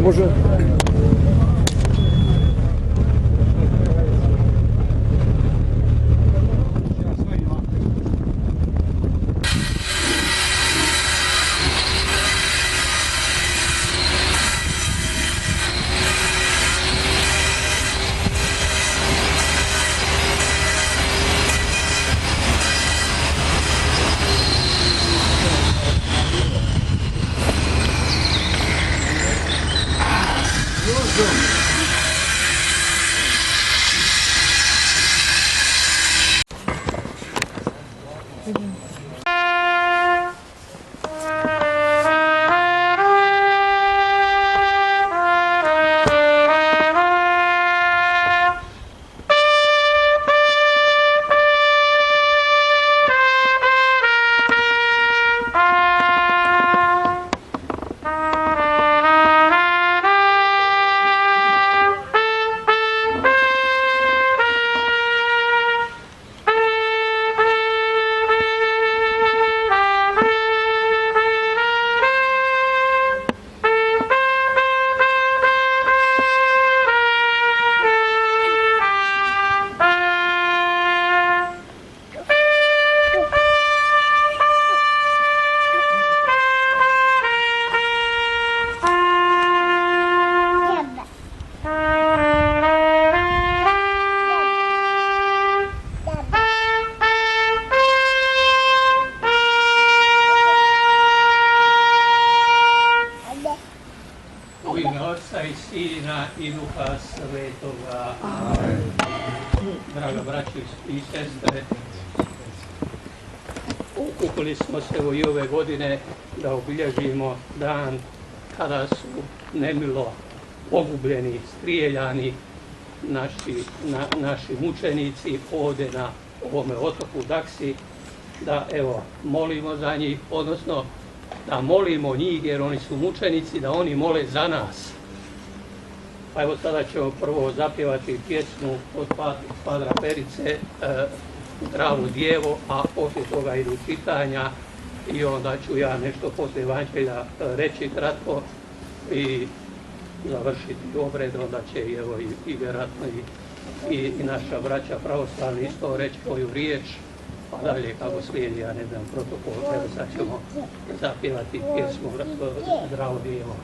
Može. I Duha Svetoga. Draga braći i sestre, okupili smo se i ove godine da obilježimo dan kada su nemilo pogubljeni, strijeljani naši mučenici ovdje na ovome otoku Daksi, da evo molimo za njih, odnosno da molimo njih jer oni su mučenici, da oni mole za nas. Pa evo sada ćemo prvo zapjevati pjesmu od Padra Perice, Dravu djevo, a poslije toga idu čitanja i onda ću ja nešto poslije evanđelja reći kratko i završiti obred, onda će i vjerojatno i naša braća pravoslavni isto reći koju riječ, pa dalje kako slijedi, ja ne znam, protokol, evo sad ćemo zapjevati pjesmu Zdravo djevo.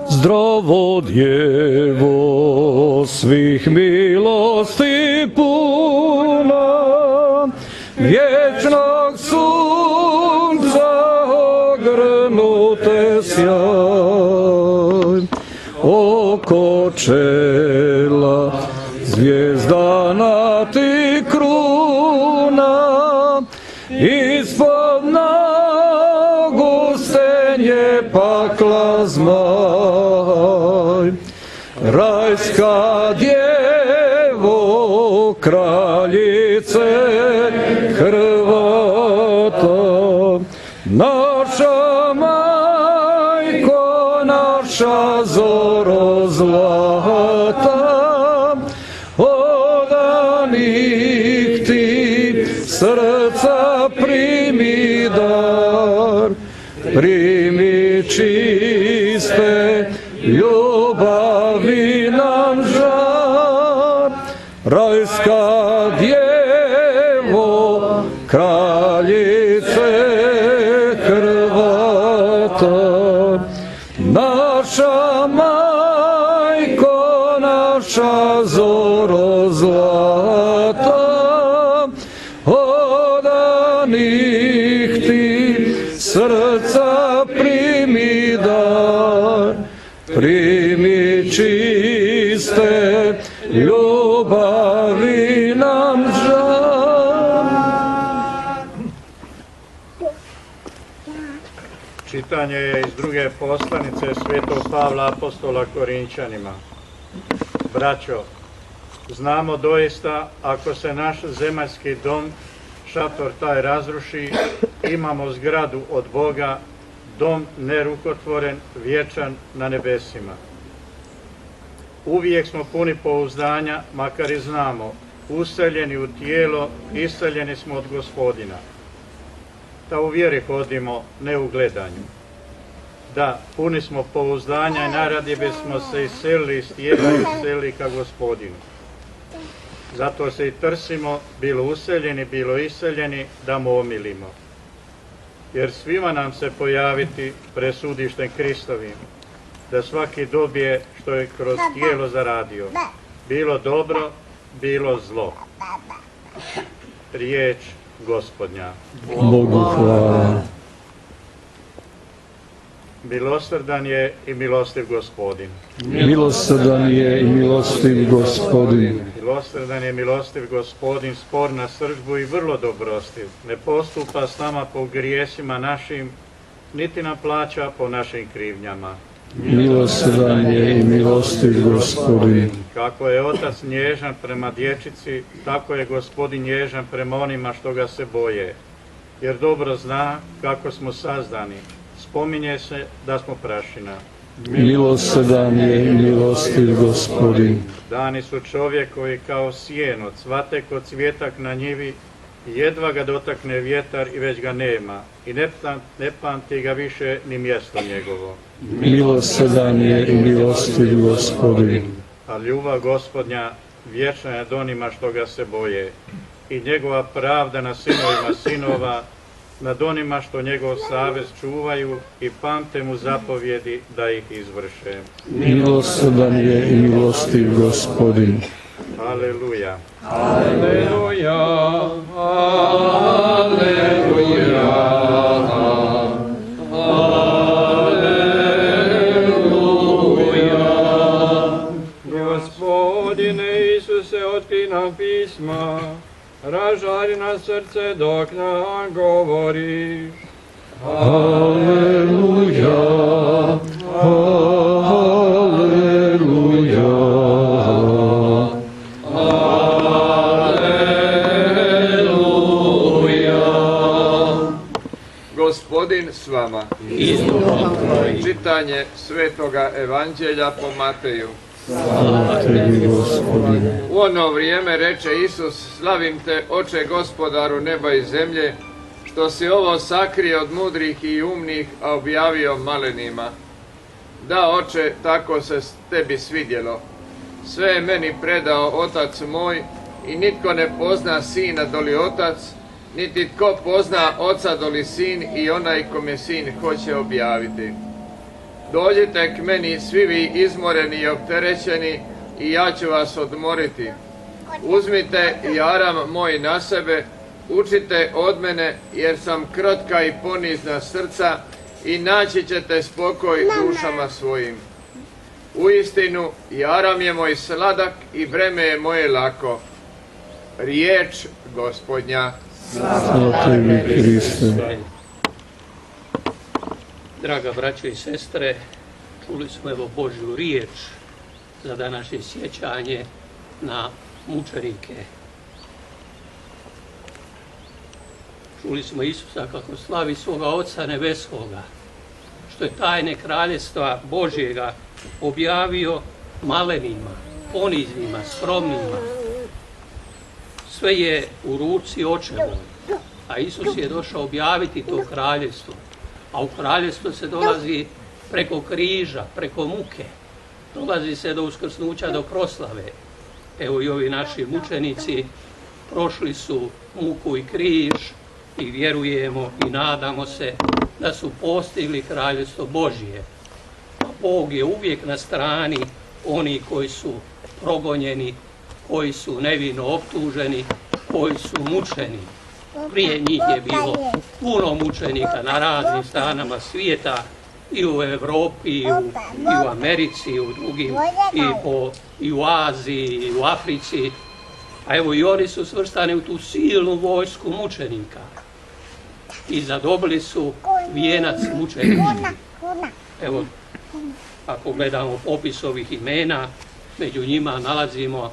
Zdravo djevo, svih milosti puna, vječnog sunca ogrnute sjaj, oko čela zvijezdana ti kruna, ispod nogu stenje pakla zmaj. Rajska djevo, kraljice Hrvata, naša majko, naša zoro zlata, odanih ti srca primi dar, primi čiste ljubavi nam žar. Rajska djevo, kraljice Hrvata, naša majko, naša zoro zlata, odanih ti srca primi dar, primi čiste ljubavi nam žar. Čitanje je iz druge poslanice Svetog Pavla apostola Korinčanima. Braćo, znamo doista ako se naš zemaljski dom, šator taj razruši, imamo zgradu od Boga, dom nerukotvoren, vječan na nebesima. Uvijek smo puni pouzdanja, makar i znamo, useljeni u tijelo, iseljeni smo od Gospodina. Da u vjeri hodimo, ne u gledanju. Da, puni smo pouzdanja i najradije bismo se iselili iz tijela i iselili ka Gospodinu. Zato se i trsimo, bilo useljeni, bilo iseljeni, da mu omilimo. Jer svima nam se pojaviti pred sudištem Kristovim, da svaki dobije što je kroz tijelo zaradio. Bilo dobro, bilo zlo. Riječ Gospodnja. Bogu hvala. Milosrdan je i milostiv Gospodin. Milosrdan je i milostiv Gospodin. Milosrdan je milostiv Gospodin, spor na srdžbu i vrlo dobrostiv. Ne postupa s nama po grijesima našim, niti nam plaća po našim krivnjama. Milosrdan je i milostiv Gospodin. Kako je otac nježan prema dječici, tako je Gospodin nježan prema onima što ga se boje. Jer dobro zna kako smo sazdani. Spominje se da smo prašina. Milosrdan je i milostiv Gospodin. Dani su čovjekovi kao sjeno, cvate kod cvjetak na njivi, jedva ga dotakne vjetar i već ga nema, i ne pamti ga više ni mjesto njegovo. Milosrdan je i milostiv Gospodin. A ljubav Gospodnja vječna je nad onima što ga se boje, i njegova pravda na sinovima sinova, nad onima što njegov savez čuvaju i pamte mu zapovjedi da ih izvrše. Milosrdan je i milostiv Gospodin. Aleluja. Aleluja, aleluja, aleluja. Gospodine Isuse, otkri nam pisma, ražari na srce dok nam govoriš. Aleluja, aleluja, aleluja. Gospodin s vama. Čitanje Svetoga Evanđelja po Mateju. Hvala tebi, Gospodine. U ono vrijeme reče Isus: slavim te, Oče Gospodaru neba i zemlje, što si ovo sakrio od mudrih i umnih, a objavio malenima. Da, Oče, tako se tebi svidjelo. Sve je meni predao Otac moj, i nitko ne pozna Sina doli Otac, niti tko pozna Oca doli Sin i onaj kome Sin hoće objaviti. Dođite k meni svi vi izmoreni i opterećeni, i ja ću vas odmoriti. Uzmite jaram moj na sebe, učite od mene, jer sam krotka i ponizna srca, i naći ćete spokoj dušama svojim. Uistinu, jaram je moj sladak i breme je moje lako. Riječ Gospodnja. Hvala tebi, Kriste. Draga braćo i sestre, čuli smo evo Božju riječ za današnje sjećanje na mučenike. Čuli smo Isusa kako slavi svoga Oca nebeskoga, što je tajne kraljestva Božjega objavio malenima, poniznima, skromnima. Sve je u ruci Očevoj, a Isus je došao objaviti to kraljevstvo. A u kraljevstvo se dolazi preko križa, preko muke. Dolazi se do uskrsnuća, do proslave. Evo i ovi naši mučenici prošli su muku i križ i vjerujemo i nadamo se da su postigli kraljevstvo Božje. A Bog je uvijek na strani oni koji su progonjeni, koji su nevino optuženi, koji su mučeni. Prije njih je bilo puno mučenika na raznim stranama svijeta, i u Europi, i u Americi, i u drugim, i u Aziji, i u Africi. A evo i oni su svrstani u tu silnu vojsku mučenika i zadobili su vijenac mučenički. Evo, ako gledamo popis ovih imena, među njima nalazimo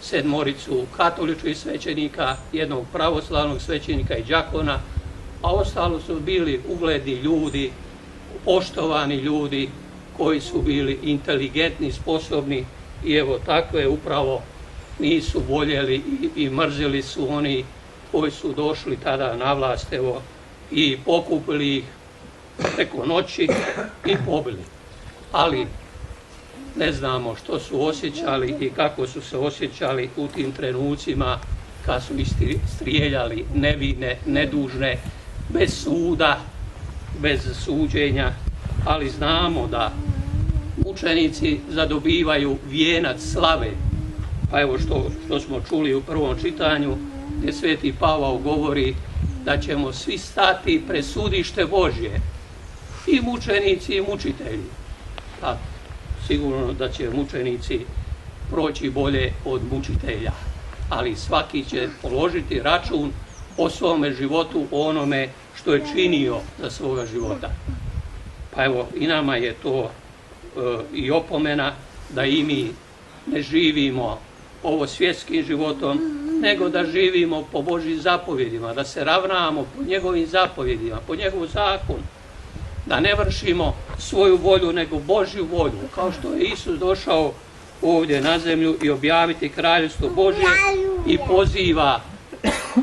7 katoličkih svećenika, 1 pravoslavnog svećenika i đakona, a ostalo su bili ugledni ljudi, poštovani ljudi koji su bili inteligentni, sposobni, i evo takve upravo nisu voljeli i mrzili su oni koji su došli tada na vlast, evo, i pokupili ih preko noći i pobili. Ali ne znamo što su osjećali i kako su se osjećali u tim trenucima kad su strijeljali nevine, nedužne, bez suda, bez suđenja, ali znamo da mučenici zadobivaju vijenac slave. Pa evo što smo čuli u prvom čitanju, gdje Sveti Pavao govori da ćemo svi stati pred sudište Božje, i mučenici i mučitelji. A sigurno da će mučenici proći bolje od mučitelja, ali svaki će položiti račun o svome životu, o onome što je činio za svoga života. Pa evo, i nama je to i opomena da i mi ne živimo ovo svjetskim životom, nego da živimo po Božjim zapovjedima, da se ravnamo po njegovim zapovjedima, po njegovu zakonu, da ne vršimo svoju volju, nego Božju volju, kao što je Isus došao ovdje na zemlju i objaviti kraljevstvo Božje i poziva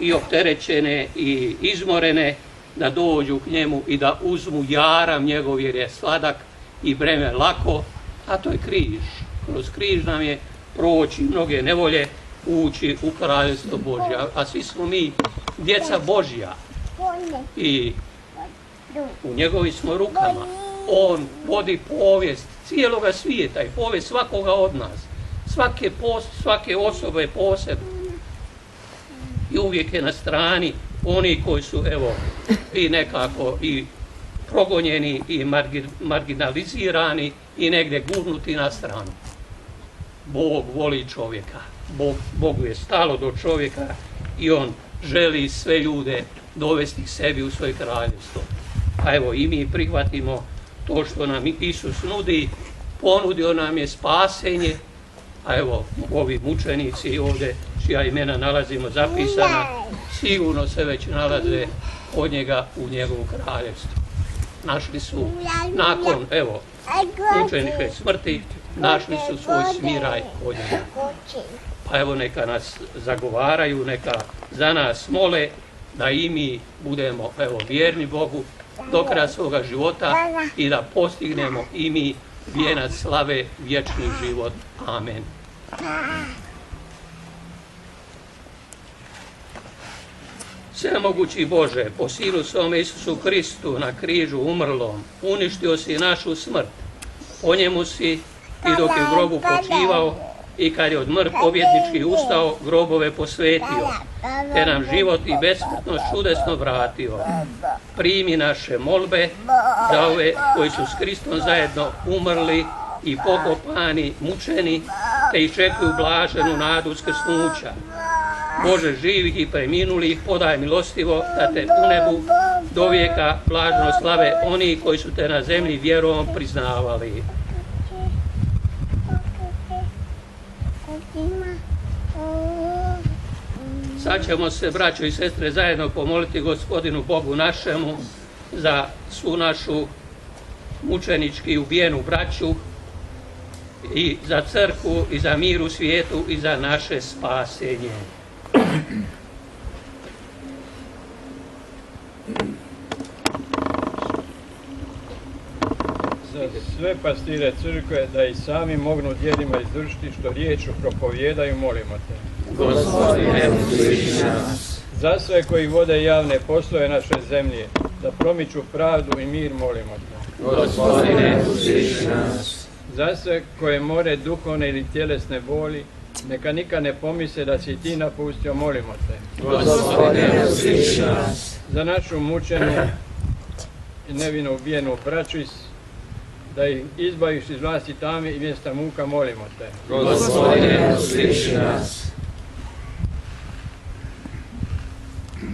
i opterećene i izmorene da dođu k njemu i da uzmu jaram njegov, jer je sladak i breme lako, a to je križ. Kroz križ nam je proći mnoge nevolje, ući u kraljevstvo Božje, a svi smo mi djeca Božja i u njegovim smo rukama. On vodi povijest cijeloga svijeta i povijest svakoga od nas, svake osobe posebno, i uvijek je na strani oni koji su evo i nekako i progonjeni i marginalizirani i negdje gurnuti na stranu. Bog voli čovjeka, Bogu je stalo do čovjeka i on želi sve ljude dovesti k sebi u svoje kraljevstvo. A evo i mi prihvatimo to što nam Isus nudi, ponudio nam je spasenje, a evo ovi mučenici ovdje čija imena nalazimo zapisana, sigurno se već nalaze od njega u njegovu kraljevstvu. Našli su nakon evo mučeničke smrti, našli su svoj smiraj od njega. Pa evo neka nas zagovaraju, neka za nas mole da i mi budemo evo vjerni Bogu do kraja svoga života i da postignemo i mi vijenac slave, vječni život. Amen. Svemogući Bože, po silu svome Isusu Hristu na križu umrlom, uništio si našu smrt. Po njemu si i dok je u grobu počivao i kad je od pobjednički ustao, grobove posvetio, te nam život i besmrtnost čudesno vratio. Primi naše molbe za ove koji su s Kristom zajedno umrli i pokopani, mučeni, te iščekuju blaženu nadu uskrsnuća. Bože živih i preminulih, podaj milostivo da te u nebu do vijeka blaženo slave oni koji su te na zemlji vjerom priznavali. Sad ćemo se, braćo i sestre, zajedno pomoliti Gospodinu Bogu našemu za svu našu mučenički ubijenu braću i za crkvu i za mir u svijetu i za naše spasenje. Za sve pastire crkve da i sami mognu djelima izdržiti što riječu propovijedaju, molimo te. Gospodine, usliši nas. Za sve koji vode javne poslove naše zemlje, da promiču pravdu i mir, molimo te. Gospodine, usliši nas. Za sve koje more duhovne ili tjelesne boli, neka nikad ne pomisle da si ti napustio, molimo te. Gospodine, usliši nas. Za našu mučenu i nevino ubijenu braću, da ih izbaviš iz vlasti tame i mjesta muka, molimo te. Gospodine, usliši nas.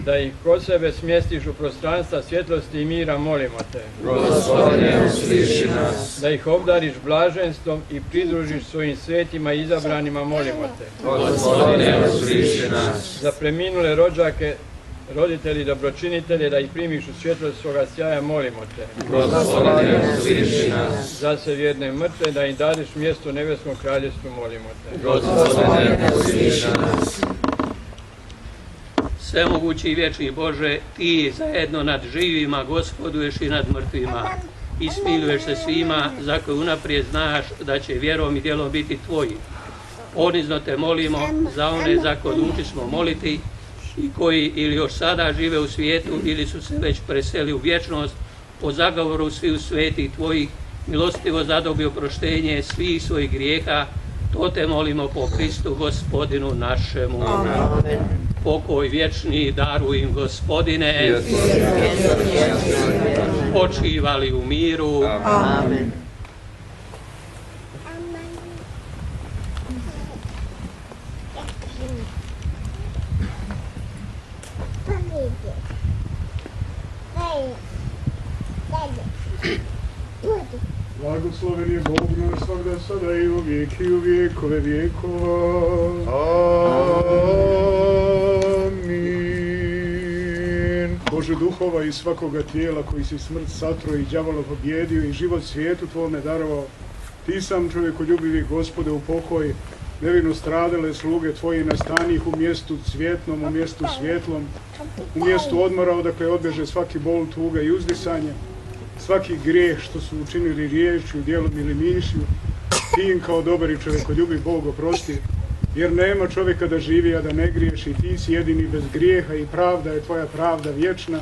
Da ih kod sebe smjestiš u prostranstva svjetlosti i mira, molimo te. Gospodine, usliši nas. Da ih obdariš blaženstvom i pridružiš svojim svetima i izabranima, molimo te. Gospodine, usliši nas. Za preminule rođake, roditelji, dobročinitelje, da ih primiš u svjetlost svoga sjaja, molimo te. Gospodine, usliši nas. Za sve vjerne mrtve, da im dadiš mjesto u nebeskom kraljevstvu, molimo te. Gospodine, usliši nas. Svemogući i vječni Bože, Ti zajedno nad živima gospoduješ i nad mrtvima i smiluješ se svima za koje unaprijed znaš da će vjerom i djelom biti Tvoji. Ponizno Te molimo za one za koje odlučismo moliti i koji ili još sada žive u svijetu ili su se već preseli u vječnost, po zagovoru svih svetih Tvojih, milostivo zadobi oproštenje svih svojih grijeha. To Te molimo po Kristu Gospodinu našemu. Amen. Pokoj vječni daruj im, Gospodine, počivali u miru. Amen. Blagosloven je Bog naš svagda sada i u vijek i u vijekove vijekova. Amin. Bože duhova i svakoga tijela koji si smrt satro i đavola pobjedio i život svijetu Tvome darovao, Ti sam čovjekoljubivi Gospode u pokoj, nevino stradale sluge Tvoji nastanih u mjestu cvjetnom, u mjestu svjetlom, u mjestu odmora odakle odbeže svaki bol, tuga i uzdisanje, svaki grijeh što su učinili riječju, djelom ili mišlju. Ti im kao dobar i čovjekoljubiv Bog oprosti, jer nema čovjeka da živi, a da ne griješi. Ti si jedini bez grijeha i pravda je Tvoja pravda vječna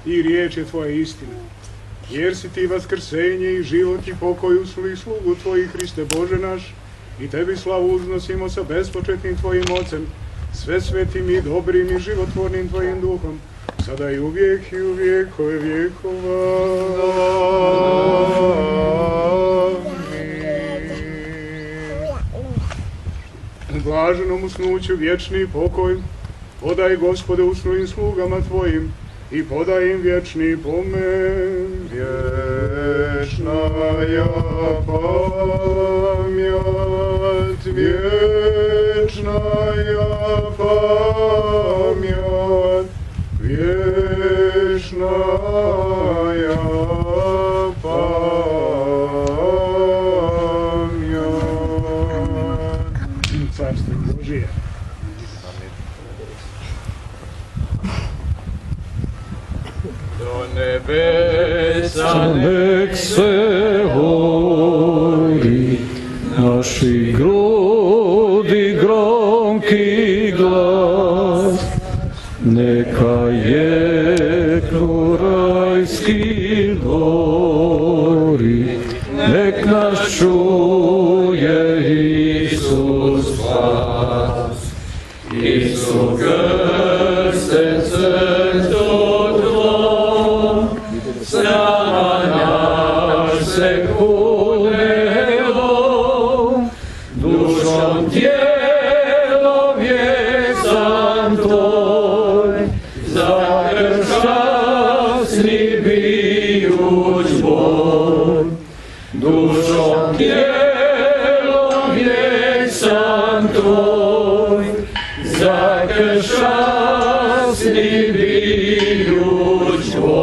i riječ je Tvoja istina. Jer si Ti vaskrsenje i život i pokoj usli slugu Tvojih, Hriste Bože naš, i Tebi slavu uznosimo sa bespočetnim Tvojim Ocem, sve svetim i dobrim i životvornim Tvojim duhom, sada i uvijek i u vijekove vijekova. Amin. Blaženom usnuću vječni pokoj podaj, Gospode, usnujim slugama Tvojim i podaj im vječni pomen. Vječna ja pamjat, vječna ja pamjat, vječna ja pamjat. Carstvo Božije. Do nebesa nek se voli naši grudi gromki glas, neka jeknu rajski dvori, nek nas čuje Isus glas. Isus krste sveto Tvoj, s nama naš se kunemo, dušom tijelom vijek sam Tvoj, za kršćasni bijuć boj. Dušom tijelom vijek sam Tvoj, za kršćasni bijuć boj.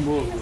Bogu.